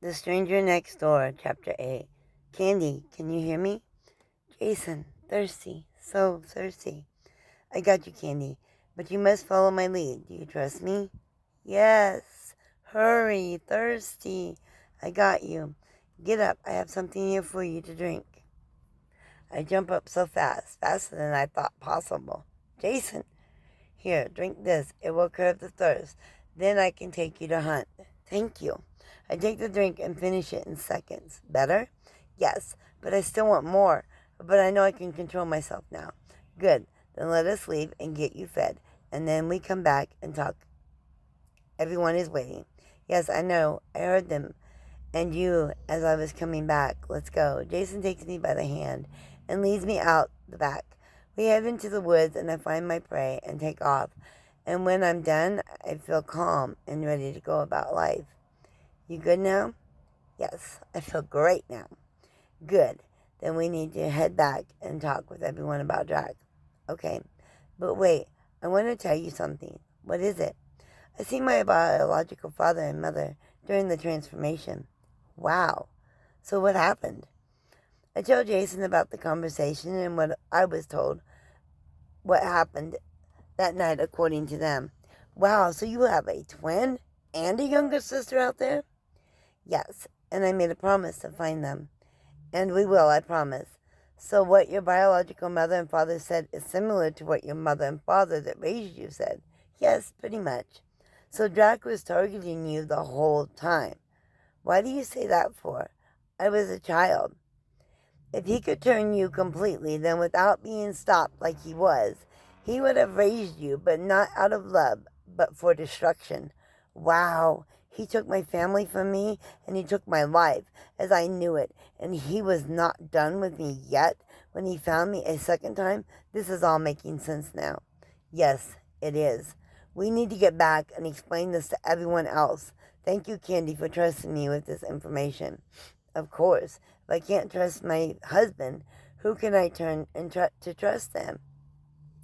The Stranger Next Door, Chapter 8. Candy, can you hear me? Jason, thirsty, so thirsty. I got you, Candy, but you must follow my lead. Do you trust me? Yes. Hurry, thirsty. I got you. Get up, I have something here for you to drink. I jump up so fast, faster than I thought possible. Jason, here, drink this. It will curb the thirst. Then I can take you to hunt. Thank you. I take the drink and finish it in seconds. Better? Yes, but I still want more. But I know I can control myself now. Good. Then let us leave and get you fed. And then we come back and talk. Everyone is waiting. Yes, I know. I heard them. And you, as I was coming back. Let's go. Jason takes me by the hand and leads me out the back. We head into the woods and I find my prey and take off. And when I'm done, I feel calm and ready to go about life. You good now? Yes, I feel great now. Good. Then we need to head back and talk with everyone about Jack. Okay. But wait, I want to tell you something. What is it? I see my biological father and mother during the transformation. Wow. So what happened? I told Jason about the conversation and what I was told. What happened that night according to them. Wow, so you have a twin and a younger sister out there? Yes, and I made a promise to find them. And we will, I promise. So what your biological mother and father said is similar to what your mother and father that raised you said. Yes, pretty much. So Drac was targeting you the whole time. Why do you say that for? I was a child. If he could turn you completely, then without being stopped like he was, he would have raised you, but not out of love, but for destruction. Wow, he took my family from me, and he took my life, as I knew it, and he was not done with me yet. When he found me a second time, this is all making sense now. Yes, it is. We need to get back and explain this to everyone else. Thank you, Candy, for trusting me with this information. Of course, if I can't trust my husband, who can I turn and to trust them?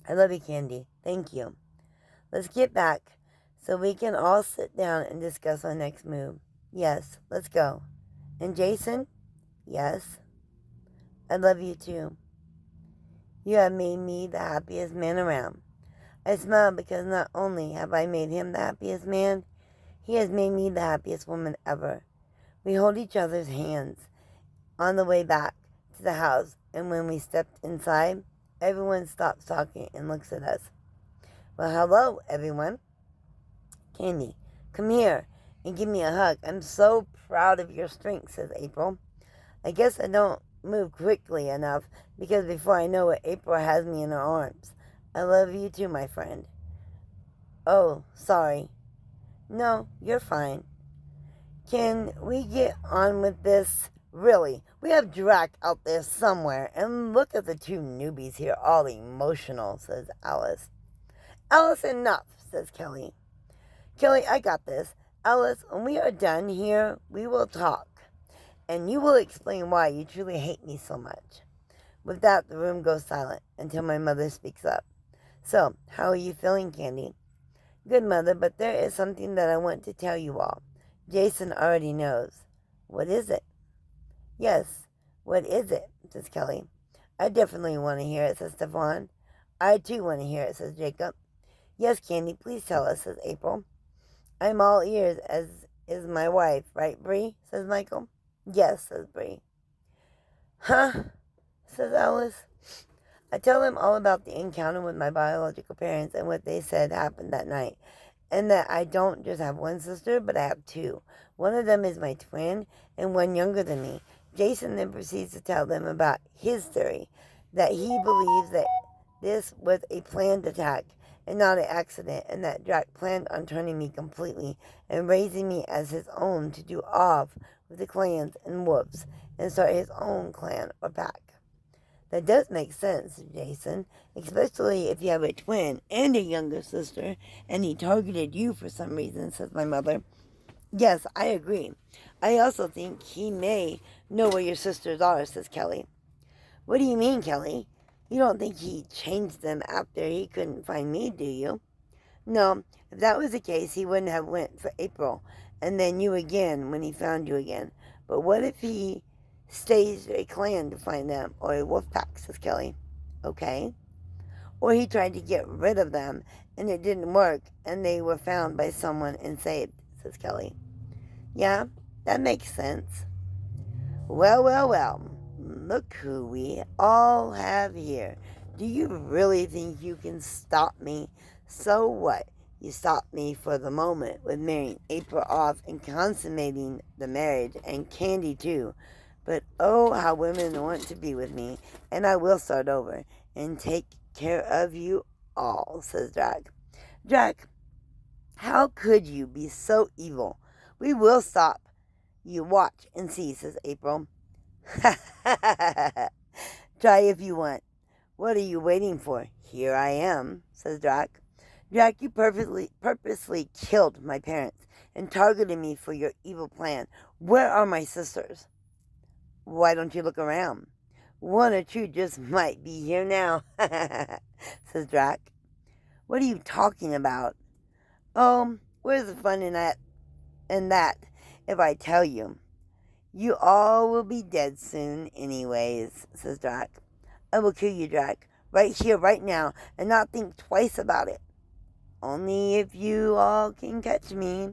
I love you, Candy. Thank you. Let's get back so we can all sit down and discuss our next move. Yes, let's go. And Jason? Yes. I love you too. You have made me the happiest man around. I smile because not only have I made him the happiest man, he has made me the happiest woman ever. We hold each other's hands on the way back to the house, and when we stepped inside, everyone stops talking and looks at us. Well, hello, everyone. Candy, come here and give me a hug. I'm so proud of your strength, says April. I guess I don't move quickly enough because before I know it, April has me in her arms. I love you too, my friend. Oh, sorry. No, you're fine. Can we get on with this? Really, we have Drac out there somewhere, and look at the two newbies here, all emotional, says Alice. Alice, enough, says Kelly. Kelly, I got this. Alice, when we are done here, we will talk, and you will explain why you truly hate me so much. With that, the room goes silent until my mother speaks up. So, how are you feeling, Candy? Good, Mother, but there is something that I want to tell you all. Jason already knows. What is it? Yes, what is it? Says Kelly. I definitely want to hear it, says Stefan. I too want to hear it, says Jacob. Yes, Candy, please tell us, says April. I'm all ears, as is my wife, right, Bree? Says Michael. Yes, says Bree. Huh? Says Alice. I tell them all about the encounter with my biological parents and what they said happened that night. And that I don't just have one sister, but I have two. One of them is my twin, and one younger than me. Jason then proceeds to tell them about his theory, that he believes that this was a planned attack and not an accident, and that Jack planned on turning me completely and raising me as his own to do off with the clans and wolves and start his own clan or pack. That does make sense, Jason, especially if you have a twin and a younger sister, and he targeted you for some reason, says my mother. Yes, I agree. I also think he may know where your sisters are, says Kelly. What do you mean, Kelly? You don't think he changed them after he couldn't find me, do you? No, if that was the case, he wouldn't have went for April, and then you again when he found you again. But what if he staged a clan to find them, or a wolf pack, says Kelly. Okay. Or he tried to get rid of them, and it didn't work, and they were found by someone and saved, says Kelly. Yeah, that makes sense. Well, look who we all have here. Do you really think you can stop me? So what? You stopped me for the moment with marrying April off and consummating the marriage, and Candy too. But oh, how women want to be with me, and I will start over and take care of you all, says Drac. Drac, how could you be so evil? We will stop. You watch and see, says April. Try if you want. What are you waiting for? Here I am, says Drac. Drac, you purposely killed my parents and targeted me for your evil plan. Where are my sisters? Why don't you look around? One or two just might be here now, says Drac. What are you talking about? Oh, where's the fun in that? If I tell you. You all will be dead soon anyways, says Drac. I will kill you, Drac, right here, right now, and not think twice about it. Only if you all can catch me.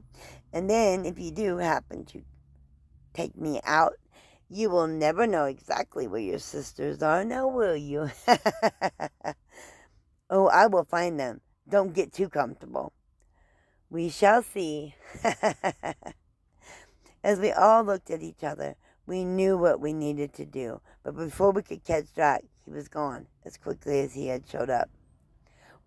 And then if you do happen to take me out, you will never know exactly where your sisters are, now will you? Oh, I will find them. Don't get too comfortable. We shall see. As we all looked at each other, we knew what we needed to do. But before we could catch Drac, he was gone as quickly as he had showed up.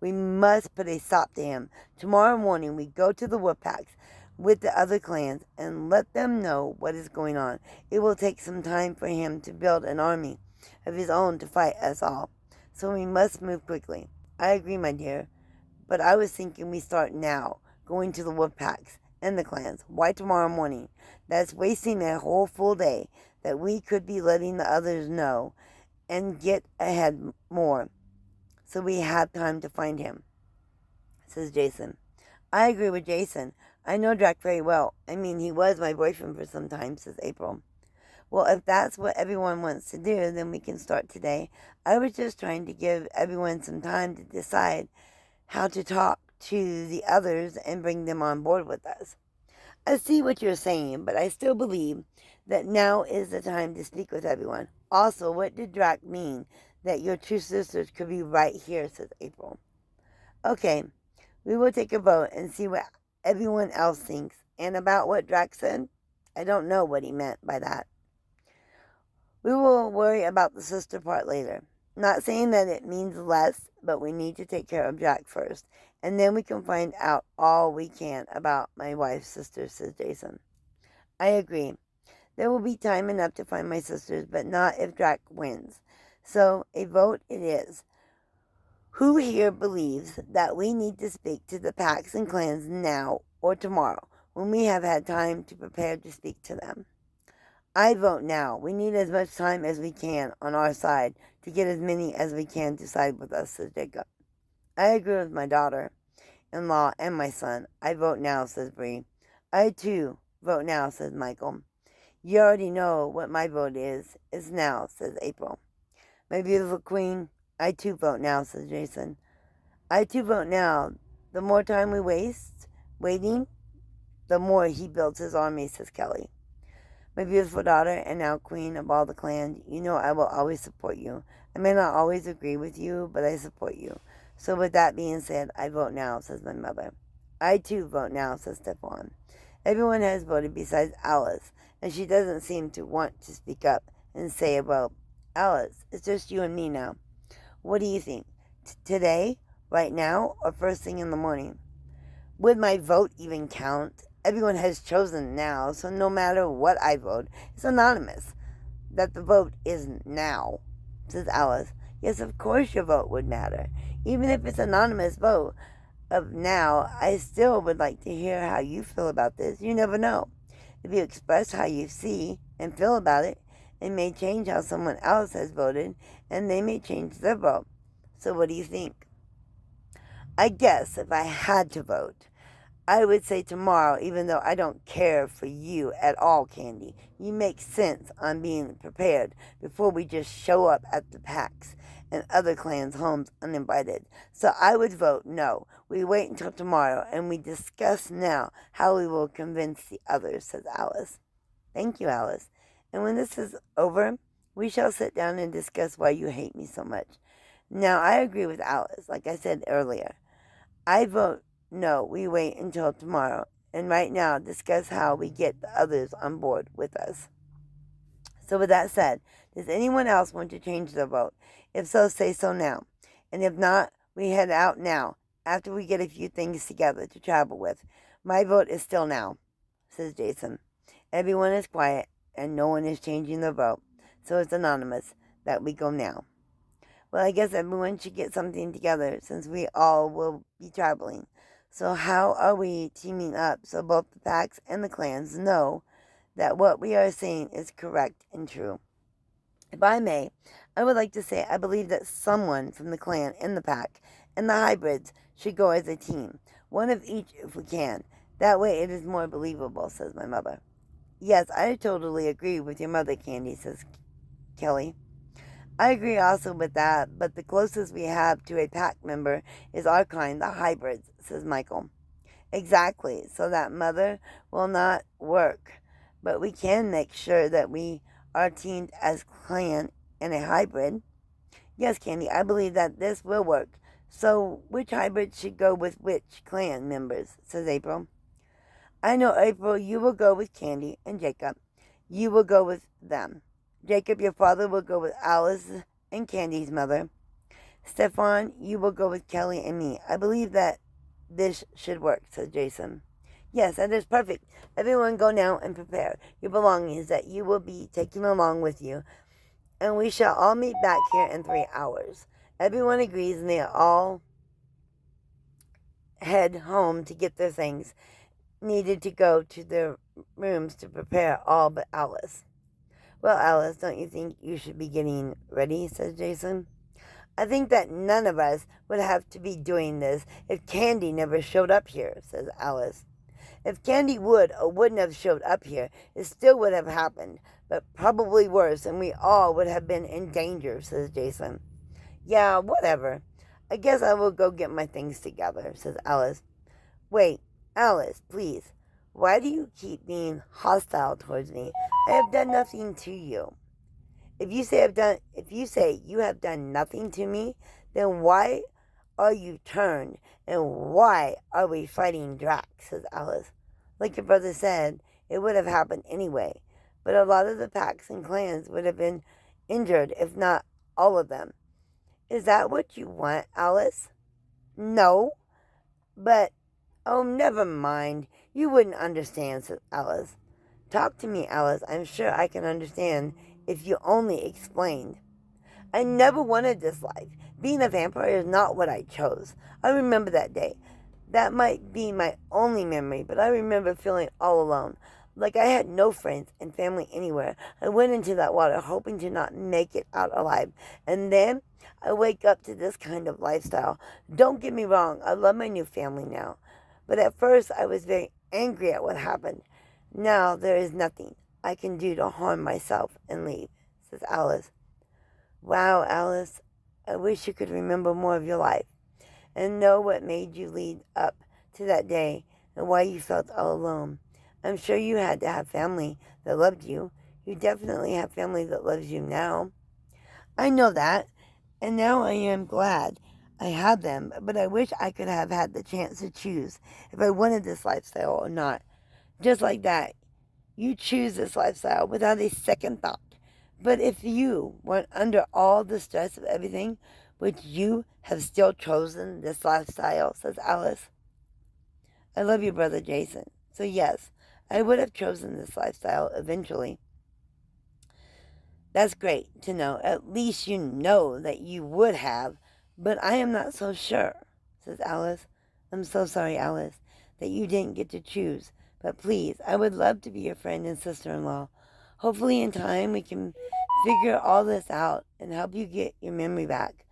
We must put a stop to him. Tomorrow morning we go to the Woodpacks with the other clans and let them know what is going on. It will take some time for him to build an army of his own to fight us all. So we must move quickly. I agree, my dear. But I was thinking we start now, going to the Woodpacks and the clans. Why tomorrow morning? That's wasting a whole full day that we could be letting the others know and get ahead more, so we have time to find him, says Jason. I agree with Jason. I know Drac very well. I mean, he was my boyfriend for some time, says April. Well, if that's what everyone wants to do, then we can start today. I was just trying to give everyone some time to decide how to talk to the others and bring them on board with us. I see what you're saying, but I still believe that now is the time to speak with everyone. Also, what did Drac mean that your two sisters could be right here, says April. Okay, we will take a vote and see what everyone else thinks. And about what Drac said, I don't know what he meant by that. We will worry about the sister part later. Not saying that it means less, but we need to take care of Drac first. And then we can find out all we can about my wife's sisters, says Jason. I agree. There will be time enough to find my sisters, but not if Drac wins. So, a vote it is. Who here believes that we need to speak to the packs and clans now or tomorrow, when we have had time to prepare to speak to them? I vote now. We need as much time as we can on our side to get as many as we can to side with us, says Jacob. I agree with my daughter-in-law and my son. I vote now, says Bree. I too vote now, says Michael. You already know what my vote is. It's now, says April. My beautiful queen, I too vote now, says Jason. I too vote now. The more time we waste waiting, the more he builds his army, says Kelly. My beautiful daughter and now queen of all the clans, you know I will always support you. I may not always agree with you, but I support you. So with that being said, I vote now, says my mother. I too vote now, says Stefan. Everyone has voted besides Alice, and she doesn't seem to want to speak up and say a vote. Alice, it's just you and me now. What do you think? Today? Right now? Or first thing in the morning? Would my vote even count? Everyone has chosen now, so no matter what I vote, it's anonymous. That the vote is now, says Alice. Yes, of course your vote would matter. Even if it's anonymous vote of now, I still would like to hear how you feel about this. You never know. If you express how you see and feel about it, it may change how someone else has voted, and they may change their vote. So what do you think? I guess if I had to vote, I would say tomorrow, even though I don't care for you at all, Candy. You make sense on being prepared before we just show up at the packs and other clans' homes uninvited. So I would vote no. We wait until tomorrow and we discuss now how we will convince the others, says Alice. Thank you, Alice. And when this is over, we shall sit down and discuss why you hate me so much. Now, I agree with Alice, like I said earlier. I vote no, we wait until tomorrow, and right now discuss how we get the others on board with us. So with that said, does anyone else want to change their vote? If so, say so now. And if not, we head out now, after we get a few things together to travel with. My vote is still now, says Jason. Everyone is quiet, and no one is changing their vote, so it's anonymous that we go now. Well, I guess everyone should get something together since we all will be traveling. So how are we teaming up so both the packs and the clans know that what we are saying is correct and true? If I may, I would like to say I believe that someone from the clan and the pack and the hybrids should go as a team. One of each if we can. That way it is more believable, says my mother. Yes, I totally agree with your mother, Candy, says Kelly. I agree also with that, but the closest we have to a pack member is our kind, the hybrids, says Michael. Exactly, so that mother will not work. But we can make sure that we are teamed as clan and a hybrid. Yes, Candy, I believe that this will work. So which hybrid should go with which clan members, says April. I know, April, you will go with Candy and Jacob. You will go with them. Jacob, your father, will go with Alice and Candy's mother. Stefan, you will go with Kelly and me. I believe that this should work, said Jason. Yes, that is perfect. Everyone go now and prepare your belongings that you will be taking along with you, and we shall all meet back here in 3 hours. Everyone agrees, and they all head home to get their things needed to go to their rooms to prepare, all but Alice. Well, Alice, don't you think you should be getting ready, says Jason. I think that none of us would have to be doing this if Candy never showed up here, says Alice. If Candy would or wouldn't have showed up here, it still would have happened, but probably worse, and we all would have been in danger, says Jason. Yeah, whatever. I guess I will go get my things together, says Alice. Wait, Alice, please. Why do you keep being hostile towards me? I have done nothing to you. If you say you have done nothing to me, then why are you turned? And why are we fighting Drax? Says Alice. Like your brother said, it would have happened anyway. But a lot of the packs and clans would have been injured, if not all of them. Is that what you want, Alice? No. But, oh, never mind. You wouldn't understand, said Alice. Talk to me, Alice. I'm sure I can understand if you only explained. I never wanted this life. Being a vampire is not what I chose. I remember that day. That might be my only memory, but I remember feeling all alone, like I had no friends and family anywhere. I went into that water hoping to not make it out alive, and then I wake up to this kind of lifestyle. Don't get me wrong, I love my new family now, but at first I was very angry at what happened. Now there is nothing I can do to harm myself and leave, says Alice. Wow, Alice, I wish you could remember more of your life and know what made you lead up to that day and why you felt all alone. I'm sure you had to have family that loved you. You definitely have family that loves you now. I know that, and now I am glad I have them, but I wish I could have had the chance to choose if I wanted this lifestyle or not. Just like that, you choose this lifestyle without a second thought. But if you weren't under all the stress of everything, would you have still chosen this lifestyle, says Alice. I love you, brother Jason. So yes, I would have chosen this lifestyle eventually. That's great to know. At least you know that you would have, but I am not so sure, says Alice. I'm so sorry, Alice, that you didn't get to choose. But please, I would love to be your friend and sister-in-law. Hopefully in time we can figure all this out and help you get your memory back.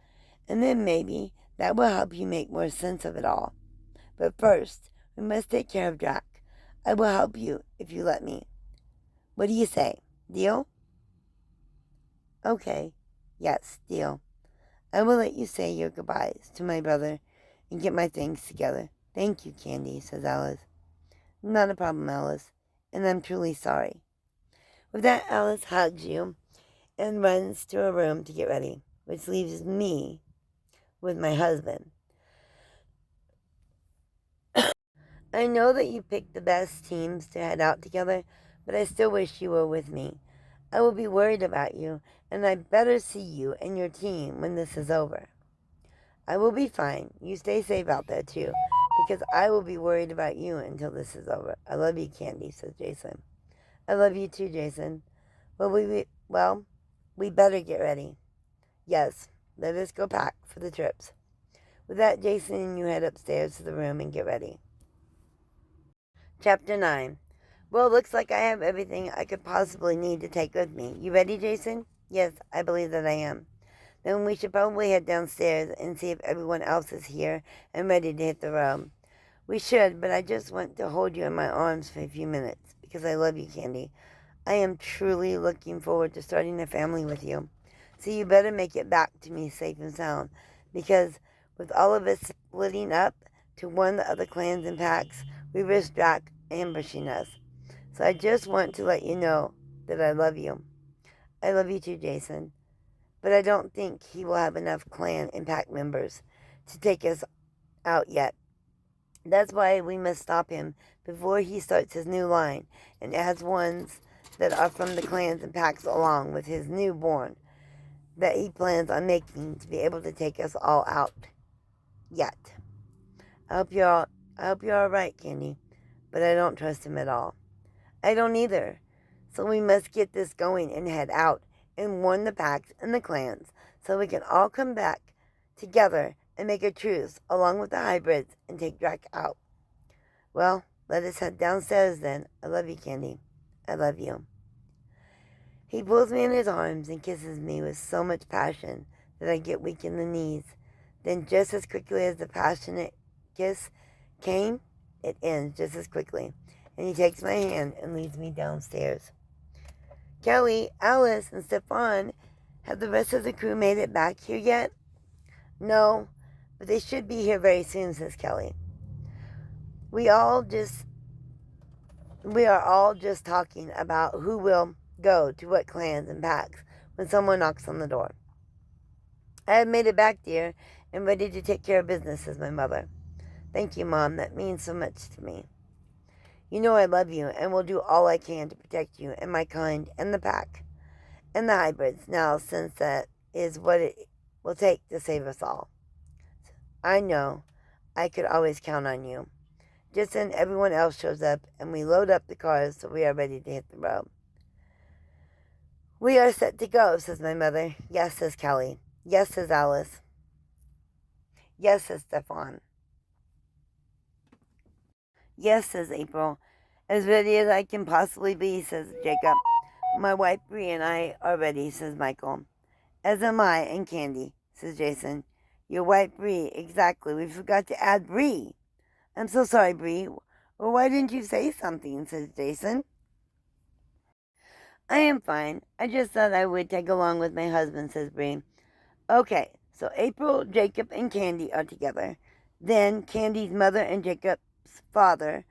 And then maybe that will help you make more sense of it all. But first, We must take care of Drac. I will help you if you let me. What do you say? Deal? Okay. Yes, deal. I will let you say your goodbyes to my brother and get my things together. Thank you, Candy, says Alice. Not a problem, Alice, and I'm truly sorry. With that, Alice hugs you and runs to her room to get ready, which leaves me with my husband. I know that you picked the best teams to head out together, but I still wish you were with me. I will be worried about you, and I better see you and your team when this is over. I will be fine. You stay safe out there, too, because I will be worried about you until this is over. I love you, Candy, says Jason. I love you, too, Jason. Well, we better get ready. Yes, let us go pack for the trips. With that, Jason and you head upstairs to the room and get ready. Chapter 9. Well, looks like I have everything I could possibly need to take with me. You ready, Jason? Yes, I believe that I am. Then we should probably head downstairs and see if everyone else is here and ready to hit the road. We should, but I just want to hold you in my arms for a few minutes because I love you, Candy. I am truly looking forward to starting a family with you. So you better make it back to me safe and sound, because with all of us splitting up to warn the other clans and packs, we risk Drac ambushing us. So I just want to let you know that I love you. I love you too, Jason. But I don't think he will have enough clan and pack members to take us out yet. That's why we must stop him before he starts his new line and adds ones that are from the clans and packs along with his newborn that he plans on making to be able to take us all out. Yet. I hope you're all right, Candy, but I don't trust him at all. I don't either. So we must get this going and head out and warn the packs and the clans so we can all come back together and make a truce along with the hybrids and take Drac out. Well, let us head downstairs then. I love you, Candy. I love you. He pulls me in his arms and kisses me with so much passion that I get weak in the knees. Then just as quickly as the passionate kiss came, it ends just as quickly. And he takes my hand and leads me downstairs. Kelly, Alice, and Stefan, have the rest of the crew made it back here yet? No, but they should be here very soon, says Kelly. We are all just talking about who will go to what clans and packs when someone knocks on the door. I have made it back, dear, and ready to take care of business, says my mother. Thank you, Mom. That means so much to me. You know I love you and will do all I can to protect you and my kind and the pack and the hybrids now, since that is what it will take to save us all. I know I could always count on you. Just then everyone else shows up and we load up the cars so we are ready to hit the road. We are set to go, says my mother. Yes, says Kelly. Yes, says Alice. Yes, says Stefan. Yes, says April. As ready as I can possibly be, says Jacob. My wife Bree and I are ready, says Michael. As am I and Candy, says Jason. Your wife Bree, exactly. We forgot to add Bree. I'm so sorry, Bree. Well, why didn't you say something, says Jason. I am fine. I just thought I would tag along with my husband, says Bree. Okay, so April, Jacob, and Candy are together. Then Candy's mother and Jacob's father.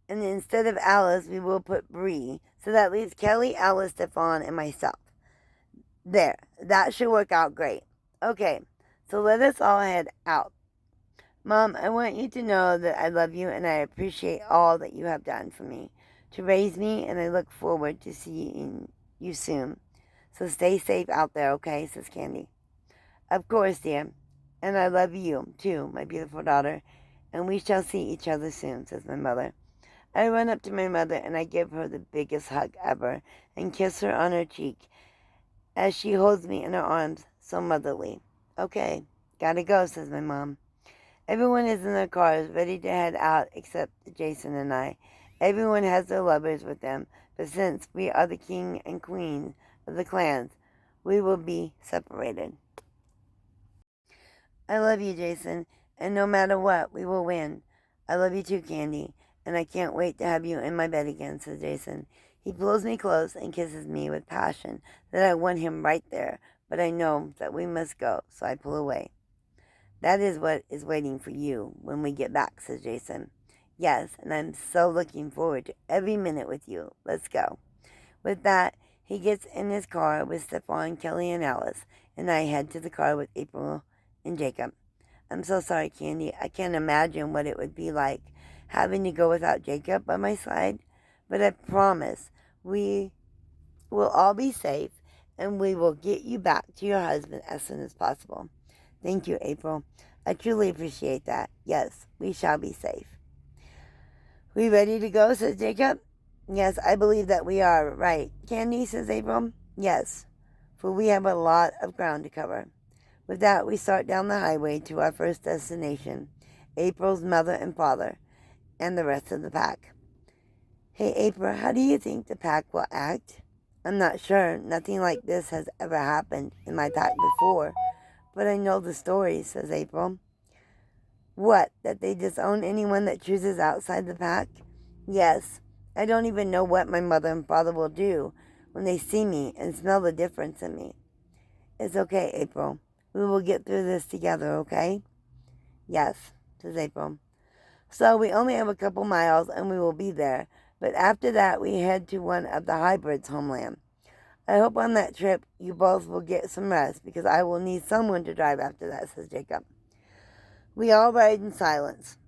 And instead of Alice, we will put Bree. So that leaves Kelly, Alice, Stefan, and myself. There. That should work out great. Okay, so let us all head out. Mom, I want you to know that I love you and I appreciate all that you have done for me to raise me, and I look forward to seeing you soon. So stay safe out there, okay, says Candy. Of course, dear. And I love you, too, my beautiful daughter. And we shall see each other soon, says my mother. I run up to my mother and I give her the biggest hug ever and kiss her on her cheek as she holds me in her arms so motherly. Okay, gotta go, says my mom. Everyone is in their cars ready to head out except Jason and I. Everyone has their lovers with them, but since we are the king and queen of the clans, we will be separated. I love you, Jason, and no matter what, we will win. I love you too, Candy, and I can't wait to have you in my bed again, says Jason. He pulls me close and kisses me with passion that I want him right there, but I know that we must go, so I pull away. That is what is waiting for you when we get back, says Jason. Yes, and I'm so looking forward to every minute with you. Let's go. With that, he gets in his car with Stephon, Kelly, and Alice, and I head to the car with April and Jacob. I'm so sorry, Candy. I can't imagine what it would be like having to go without Jacob by my side, but I promise we will all be safe and we will get you back to your husband as soon as possible. Thank you, April. I truly appreciate that. Yes, we shall be safe. We ready to go, says Jacob. Yes, I believe that we are. Right. Candy, says April. Yes, for we have a lot of ground to cover. With that, we start down the highway to our first destination, April's mother and father, and the rest of the pack. Hey, April, how do you think the pack will act? I'm not sure. Nothing like this has ever happened in my pack before, but I know the story, says April. What, that they disown anyone that chooses outside the pack? Yes. I don't even know what my mother and father will do when they see me and smell the difference in me. It's okay, April. We will get through this together, okay? Yes, says April. So we only have a couple miles and we will be there, but after that we head to one of the hybrids' homeland. I hope on that trip you both will get some rest because I will need someone to drive after that, says Jacob. We all ride in silence.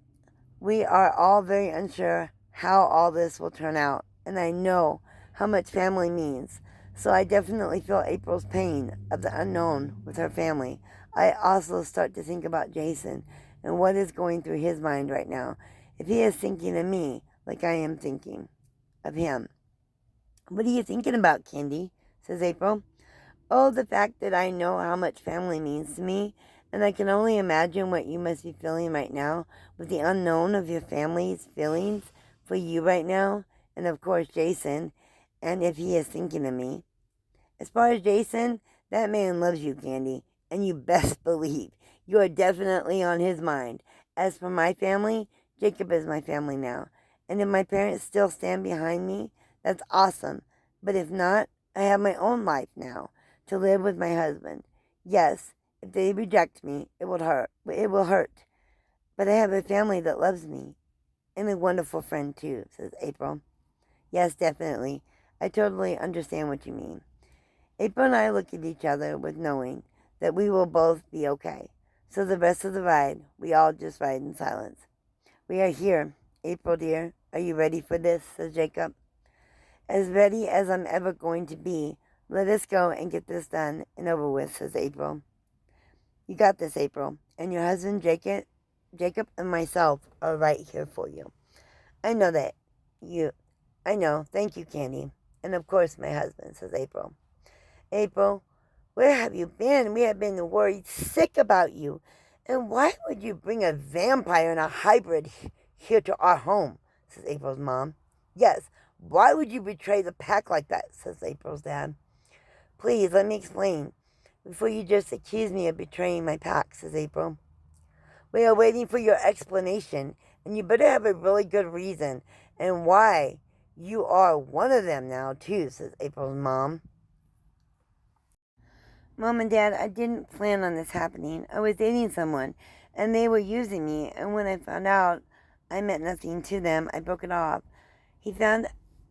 We are all very unsure how all this will turn out, and I know how much family means. So I definitely feel April's pain of the unknown with her family. I also start to think about Jason and what is going through his mind right now. If he is thinking of me like I am thinking of him. What are you thinking about, Candy? Says April. Oh, the fact that I know how much family means to me, and I can only imagine what you must be feeling right now with the unknown of your family's feelings for you right now, and of course Jason, and if he is thinking of me. As far as Jason, that man loves you, Candy, and you best believe you are definitely on his mind. As for my family, Jacob is my family now, and if my parents still stand behind me, that's awesome, but if not, I have my own life now to live with my husband. Yes, if they reject me, it will hurt. It will hurt. But I have a family that loves me. And a wonderful friend too, says April. Yes, definitely. I totally understand what you mean. April and I look at each other with knowing that we will both be okay. So the rest of the ride, we all just ride in silence. We are here. April, dear, are you ready for this, says Jacob. As ready as I'm ever going to be. Let us go and get this done and over with, says April. You got this, April. And your husband, Jacob and myself are right here for you. I know that. I know. Thank you, Candy. And of course, my husband, says April. April, where have you been? We have been worried sick about you. And why would you bring a vampire and a hybrid here to our home, says April's mom. Yes, why would you betray the pack like that, says April's dad. Please, let me explain, before you just accuse me of betraying my pack, says April. We are waiting for your explanation, and you better have a really good reason, and why you are one of them now, too, says April's mom. Mom and Dad, I didn't plan on this happening. I was dating someone, and they were using me, and when I found out I meant nothing to them, I broke it off. He found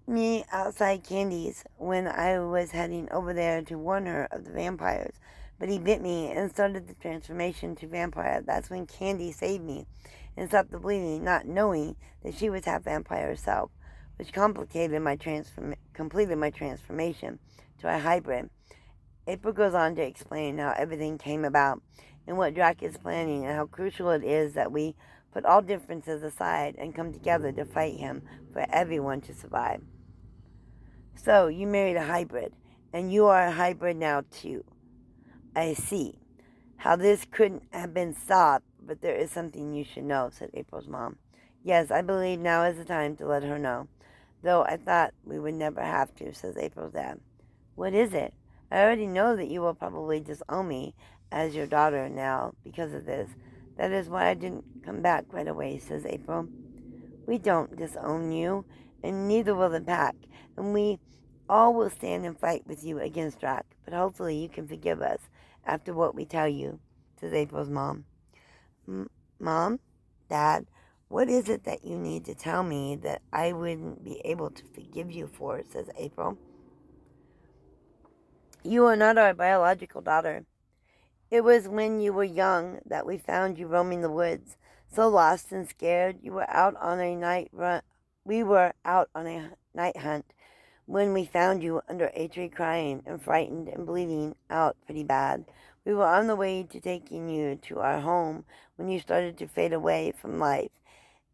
me outside Candy's when I was heading over there to warn her of the vampires, but he bit me and started the transformation to vampire. That's when Candy saved me and stopped the bleeding, not knowing that she was half vampire herself, which completed my transformation to a hybrid. April goes on to explain how everything came about and what Drac is planning and how crucial it is that we put all differences aside and come together to fight him for everyone to survive. So, you married a hybrid, and you are a hybrid now too. I see how this couldn't have been stopped, but there is something you should know, said April's mom. Yes, I believe now is the time to let her know, though I thought we would never have to, says April's dad. What is it? I already know that you will probably disown me as your daughter now because of this. That is why I didn't come back right away, says April. We don't disown you, and neither will the pack, and we all will stand and fight with you against Drac, but hopefully you can forgive us after what we tell you, says April's mom. Mom? Dad? What is it that you need to tell me that I wouldn't be able to forgive you for, says April. You are not our biological daughter. It was when you were young that we found you roaming the woods, so lost and scared you were out on a night run. We were out on a night hunt when we found you under a tree crying and frightened and bleeding out pretty bad. We were on the way to taking you to our home when you started to fade away from life,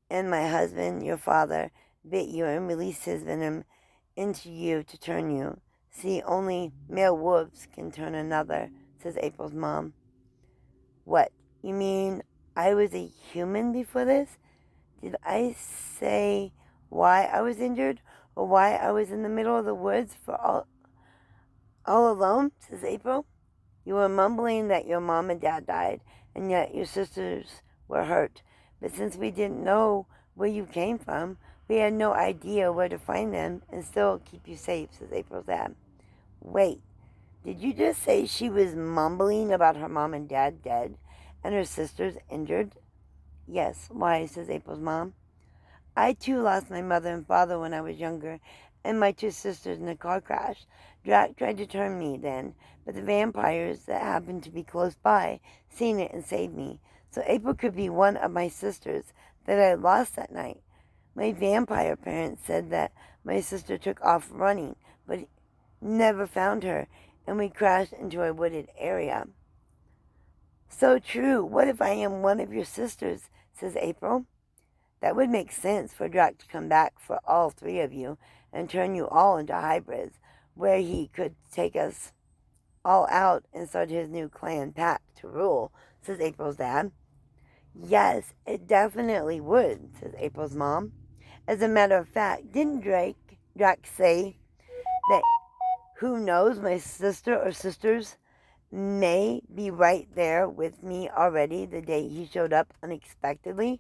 and my husband, your father, bit you and released his venom into you to turn you. See, only male wolves can turn another, says April's mom. What? You mean I was a human before this? Did I say why I was injured or why I was in the middle of the woods for all alone? Says April. You were mumbling that your mom and dad died, and yet your sisters were hurt. But since we didn't know where you came from, we had no idea where to find them and still keep you safe, says April's dad. Wait, did you just say she was mumbling about her mom and dad dead and her sisters injured? Yes, why, says April's mom. I too lost my mother and father when I was younger, and my two sisters in a car crash. Drac tried to turn me then, but the vampires that happened to be close by seen it and saved me. So April could be one of my sisters that I lost that night. My vampire parents said that my sister took off running, but never found her, and we crashed into a wooded area. So true. What if I am one of your sisters, says April. That would make sense for Drac to come back for all three of you and turn you all into hybrids, where he could take us all out and start his new clan pack to rule, says April's dad. Yes, it definitely would, says April's mom. As a matter of fact, didn't Drac say that who knows, my sister or sisters may be right there with me already the day he showed up unexpectedly?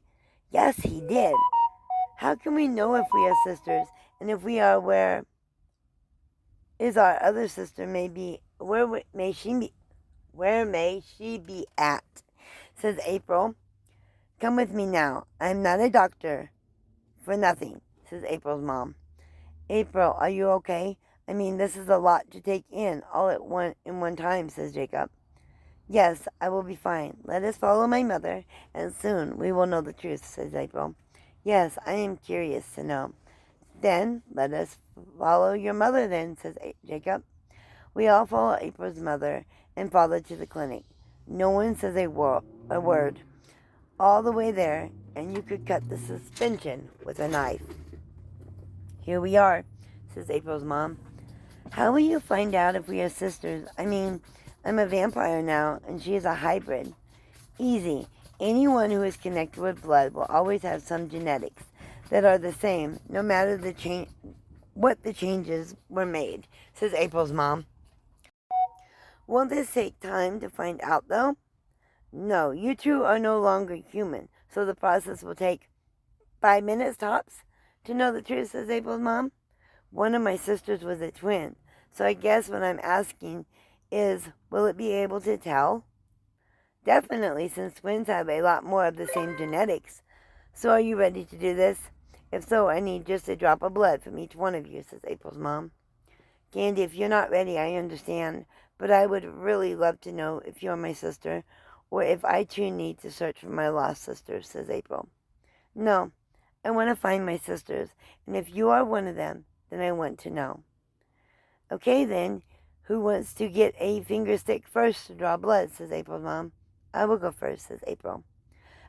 Yes, he did. How can we know if we are sisters? And if we are, where is our other sister? Where may she be? Where may she be at? Says April. Come with me now. I'm not a doctor for nothing, says April's mom. April, are you okay? I mean, this is a lot to take in all at one time, says Jacob. Yes, I will be fine. Let us follow my mother, and soon we will know the truth, says April. Yes, I am curious to know. Then let us follow your mother then, says Jacob. We all follow April's mother and father to the clinic. No one says a word. All the way there, and you could cut the suspension with a knife. Here we are, says April's mom. How will you find out if we are sisters? I mean, I'm a vampire now, and she is a hybrid. Easy. Anyone who is connected with blood will always have some genetics that are the same, no matter what the changes were made, says April's mom. Won't this take time to find out, though? No, you two are no longer human, so the process will take 5 minutes tops to know the truth, says April's mom. One of my sisters was a twin, so I guess what I'm asking is, will it be able to tell? Definitely, since twins have a lot more of the same genetics. So are you ready to do this? If so, I need just a drop of blood from each one of you, says April's mom. Candy, if you're not ready, I understand, but I would really love to know if you're my sister, or if I too need to search for my lost sisters, says April. No, I want to find my sisters, and if you are one of them, then I want to know. Okay then, who wants to get a finger stick first to draw blood, says April's mom. I will go first, says April.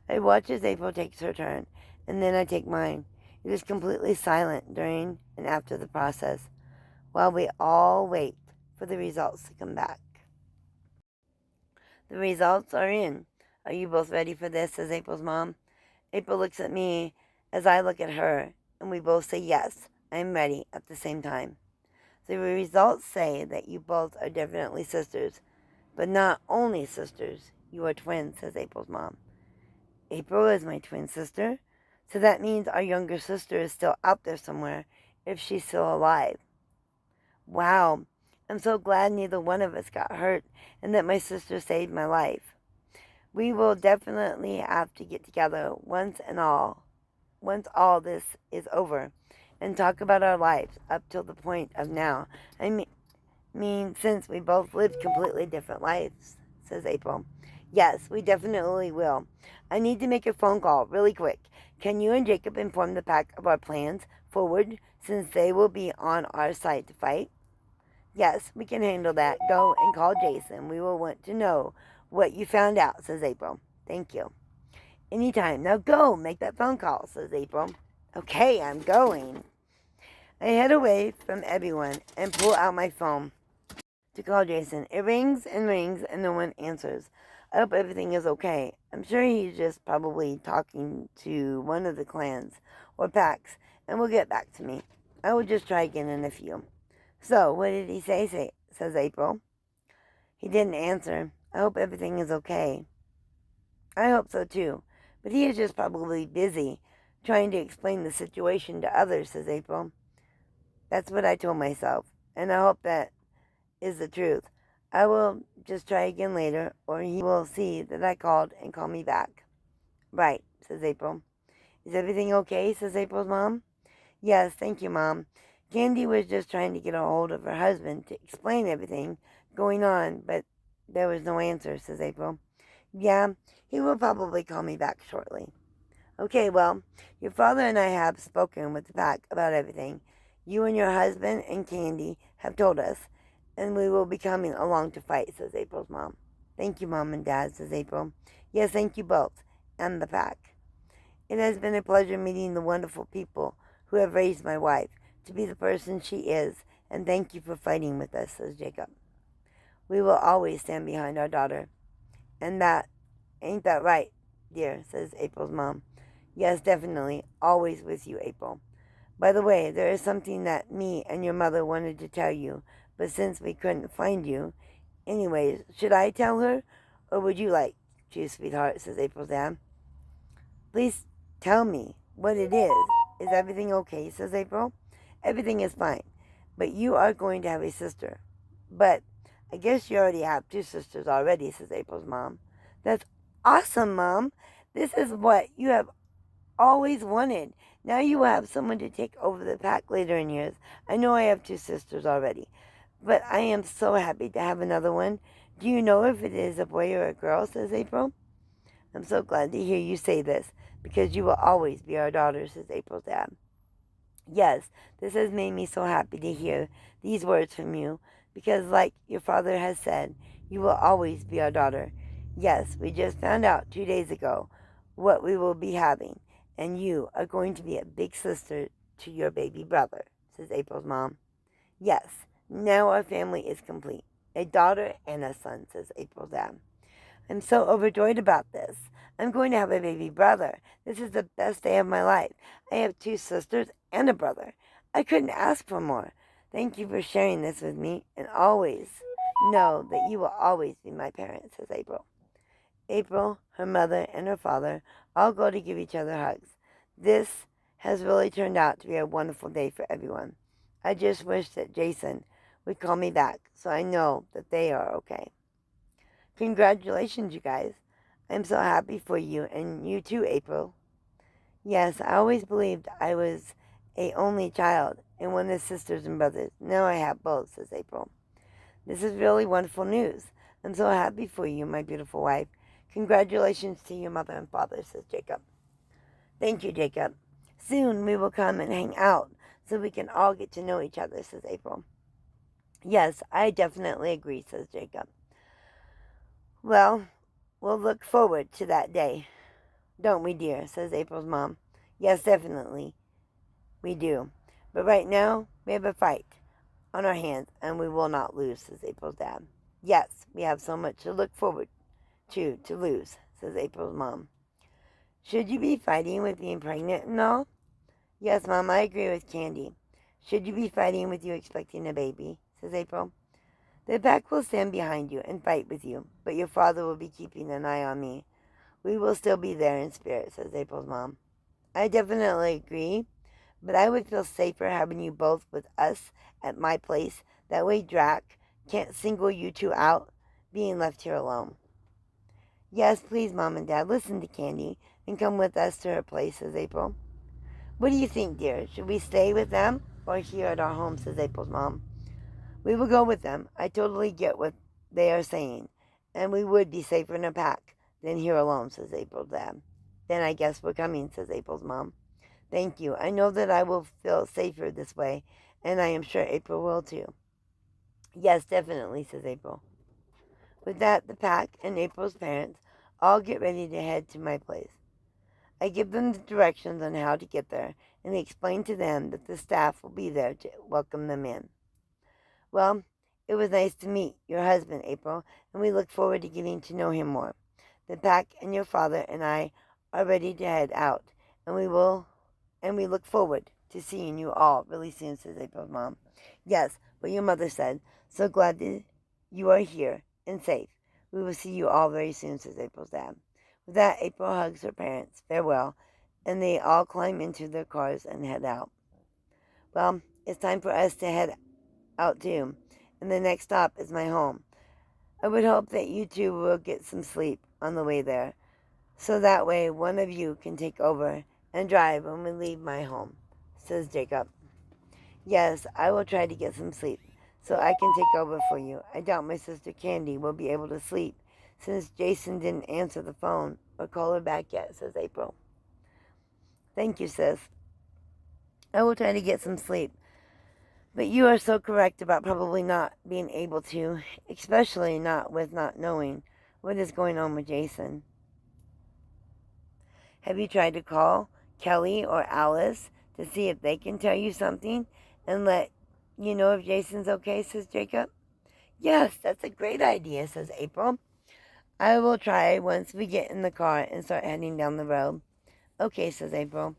I watch as April takes her turn, and then I take mine. It is completely silent during and after the process, while we all wait for the results to come back. The results are in. Are you both ready for this, says April's mom. April looks at me as I look at her, and we both say yes, I'm ready at the same time. The results say that you both are definitely sisters, but not only sisters, you are twins, says April's mom. April is my twin sister, so that means our younger sister is still out there somewhere, if she's still alive. Wow, I'm so glad neither one of us got hurt and that my sister saved my life. We will definitely have to get together once all this is over, and talk about our lives up till the point of now. I mean, since we both lived completely different lives, says April. Yes, we definitely will. I need to make a phone call really quick. Can you and Jacob inform the pack of our plans forward, since they will be on our side to fight? Yes, we can handle that. Go and call Jason. We will want to know what you found out, says April. Thank you. Anytime. Now go, make that phone call, says April. Okay, I'm going. I head away from everyone and pull out my phone to call Jason. It rings and no one answers. I hope everything is okay. I'm sure he's just probably talking to one of the clans or packs and will get back to me. I will just try again in a few. So, what did he say? Says April. He didn't answer. I hope everything is okay. I hope so too. But he is just probably busy trying to explain the situation to others, says April. That's what I told myself, and I hope that is the truth. I will just try again later, or he will see that I called and call me back. Right, says April. Is everything okay, says April's mom. Yes, thank you, Mom. Candy was just trying to get a hold of her husband to explain everything going on, but there was no answer, says April. Yeah, he will probably call me back shortly. Okay, well, your father and I have spoken with the pack about everything. You and your husband and Candy have told us, and we will be coming along to fight, says April's mom. Thank you, Mom and Dad, says April. Yes, thank you both, and the pack. It has been a pleasure meeting the wonderful people who have raised my wife to be the person she is, and thank you for fighting with us, says Jacob. We will always stand behind our daughter. And that, ain't that right, dear, says April's mom. Yes, definitely, always with you, April. By the way, there is something that me and your mother wanted to tell you, but since we couldn't find you, anyways, should I tell her, or would you like to, sweetheart, says April's dad. Please tell me what it is. Is everything okay, says April. Everything is fine, but you are going to have a sister. But I guess you already have two sisters already, says April's mom. That's awesome, Mom. This is what you have always wanted. Now you will have someone to take over the pack later in years. I know I have two sisters already, but I am so happy to have another one. Do you know if it is a boy or a girl, says April. I'm so glad to hear you say this, because you will always be our daughter, says April's dad. Yes, this has made me so happy to hear these words from you, because like your father has said, you will always be our daughter. Yes, we just found out 2 days ago what we will be having, and you are going to be a big sister to your baby brother, says April's mom. Yes, now our family is complete. A daughter and a son, says April's dad. I'm so overjoyed about this. I'm going to have a baby brother. This is the best day of my life. I have two sisters and a brother. I couldn't ask for more. Thank you for sharing this with me, and always know that you will always be my parent, says April. April, her mother, and her father all go to give each other hugs. This has really turned out to be a wonderful day for everyone. I just wish that Jason would call me back so I know that they are okay. Congratulations, you guys. I'm so happy for you, and you too, April. Yes, I always believed I was a only child and one of sisters and brothers. Now I have both, says April. This is really wonderful news. I'm so happy for you, my beautiful wife. Congratulations to your mother and father, says Jacob. Thank you, Jacob. Soon we will come and hang out so we can all get to know each other, says April. Yes, I definitely agree, says Jacob. Well, we'll look forward to that day, don't we, dear, says April's mom. Yes, definitely, we do. But right now, we have a fight on our hands, and we will not lose, says April's dad. Yes, we have so much to look forward to lose, says April's mom. Should you be fighting with being pregnant and all? Yes, Mom, I agree with Candy. Should you be fighting with you expecting a baby, says April. The pack will stand behind you and fight with you, but your father will be keeping an eye on me. We will still be there in spirit, says April's mom. I definitely agree, but I would feel safer having you both with us at my place. That way Drac can't single you two out, being left here alone. Yes, please, Mom and Dad, listen to Candy and come with us to her place, says April. What do you think, dear? Should we stay with them or here at our home, says April's mom. We will go with them. I totally get what they are saying, and we would be safer in a pack than here alone, says April's dad. Then I guess we're coming, says April's mom. Thank you. I know that I will feel safer this way, and I am sure April will too. Yes, definitely, says April. With that, the pack and April's parents all get ready to head to my place. I give them the directions on how to get there, and explain to them that the staff will be there to welcome them in. Well, it was nice to meet your husband, April, and we look forward to getting to know him more. The pack and your father and I are ready to head out, and we look forward to seeing you all really soon, says April's mom. Yes, what your mother said. So glad that you are here and safe. We will see you all very soon, says April's dad. With that, April hugs her parents farewell, and they all climb into their cars and head out. Well, it's time for us to head out too, and the next stop is my home. I would hope that you two will get some sleep on the way there, so that way one of you can take over and drive when we leave my home, says Jacob. Yes, I will try to get some sleep, so I can take over for you. I doubt my sister Candy will be able to sleep, since Jason didn't answer the phone or call her back yet, says April. Thank you, sis. I will try to get some sleep. But you are so correct about probably not being able to, especially not with not knowing what is going on with Jason. Have you tried to call Kelly or Alice to see if they can tell you something and let you know if Jason's okay, says Jacob. Yes, that's a great idea, says April. I will try once we get in the car and start heading down the road. Okay, says April.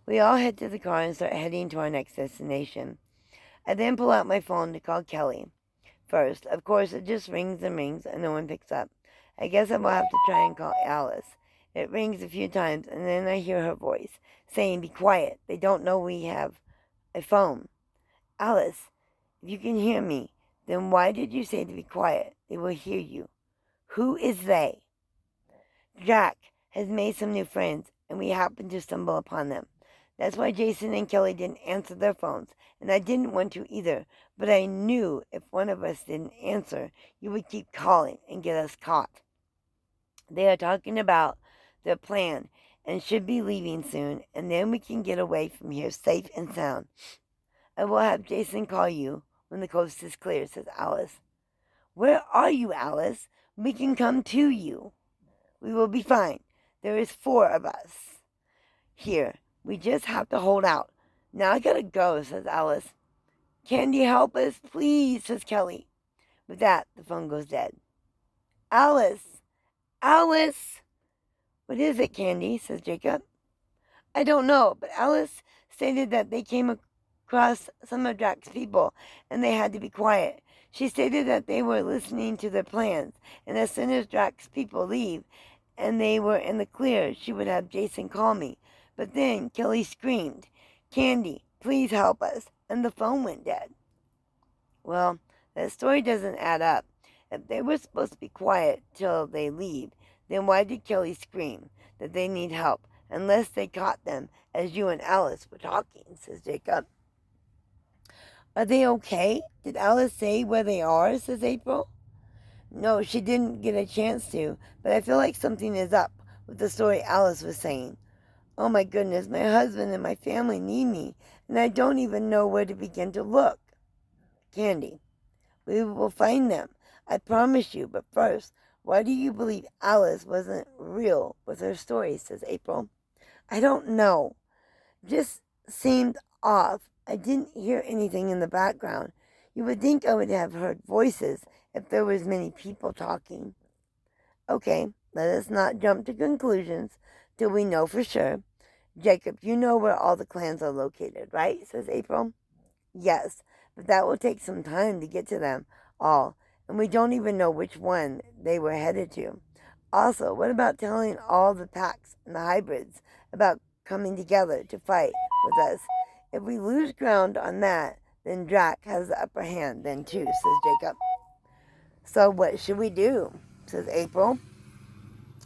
We all head to the car and start heading to our next destination. I then pull out my phone to call Kelly. First, of course, it just rings and rings and no one picks up. I guess I will have to try and call Alice. It rings a few times and then I hear her voice saying, "Be quiet. They don't know we have a phone." Alice, if you can hear me, then why did you say to be quiet? They will hear you. Who is they? Jack has made some new friends and we happened to stumble upon them. That's why Jason and Kelly didn't answer their phones, and I didn't want to either, but I knew if one of us didn't answer, you would keep calling and get us caught. They are talking about their plan and should be leaving soon, and then we can get away from here safe and sound. I will have Jason call you when the coast is clear, says Alice. Where are you, Alice? We can come to you. We will be fine. There is 4 of us here. We just have to hold out. Now I gotta go, says Alice. Candy, help us, please, says Kelly. With that, the phone goes dead. Alice! Alice! What is it, Candy, says Jacob. I don't know, but Alice stated that they came across some of Jack's people, and they had to be quiet. She stated that they were listening to their plans, and as soon as Jack's people leave, and they were in the clear, she would have Jason call me. But then Kelly screamed, "Candy, please help us," and the phone went dead. Well, that story doesn't add up. If they were supposed to be quiet till they leave, then why did Kelly scream that they need help, unless they caught them as you and Alice were talking, says Jacob. Are they okay? Did Alice say where they are, says April. No, she didn't get a chance to, but I feel like something is up with the story Alice was saying. Oh my goodness, my husband and my family need me, and I don't even know where to begin to look. Candy, we will find them, I promise you, but first, why do you believe Alice wasn't real with her story, says April. I don't know. Just seemed off. I didn't hear anything in the background. You would think I would have heard voices if there was many people talking. Okay, let us not jump to conclusions till we know for sure. Jacob, you know where all the clans are located, right? Says April. Yes, but that will take some time to get to them all, and we don't even know which one they were headed to. Also, what about telling all the packs and the hybrids about coming together to fight with us? If we lose ground on that, then Drac has the upper hand then too, says Jacob. So what should we do? Says April.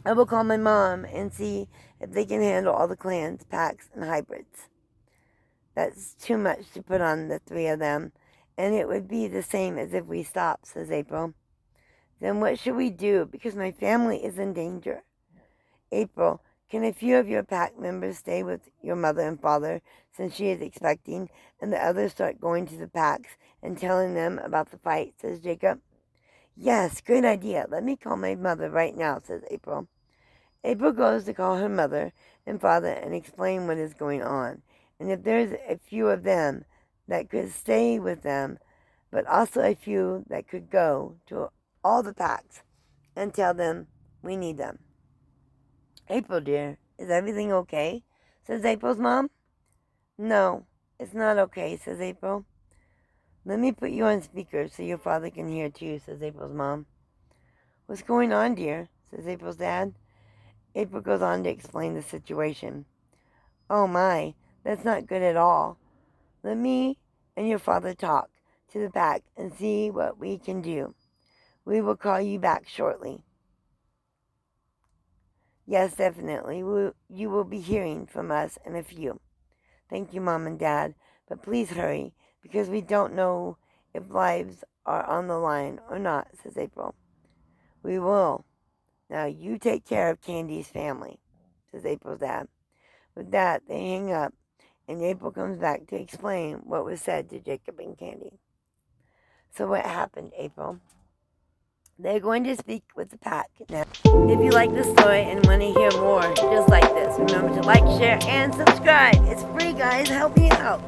I will call my mom and see if they can handle all the clans, packs, and hybrids. That's too much to put on the three of them, and it would be the same as if we stopped, says April. Then what should we do? Because my family is in danger. April, can a few of your pack members stay with your mother and father since she is expecting, and the others start going to the packs and telling them about the fight, says Jacob. Yes, great idea. Let me call my mother right now, says April. April goes to call her mother and father and explain what is going on, and if there's a few of them that could stay with them, but also a few that could go to all the packs and tell them we need them. April, dear, is everything okay? Says April's mom. No, it's not okay, says April. Let me put you on speaker so your father can hear too, says April's mom. What's going on, dear? Says April's dad. April goes on to explain the situation. Oh my, that's not good at all. Let me and your father talk to the pack and see what we can do. We will call you back shortly. Yes, definitely. You will be hearing from us in a few. Thank you, Mom and Dad, but please hurry, because we don't know if lives are on the line or not, says April. We will. Now you take care of Candy's family, says April's dad. With that, they hang up, and April comes back to explain what was said to Jacob and Candy. So what happened, April? They're going to speak with the pack now. If you like this story and want to hear more just like this, remember to like, share, and subscribe. It's free, guys. Help me out.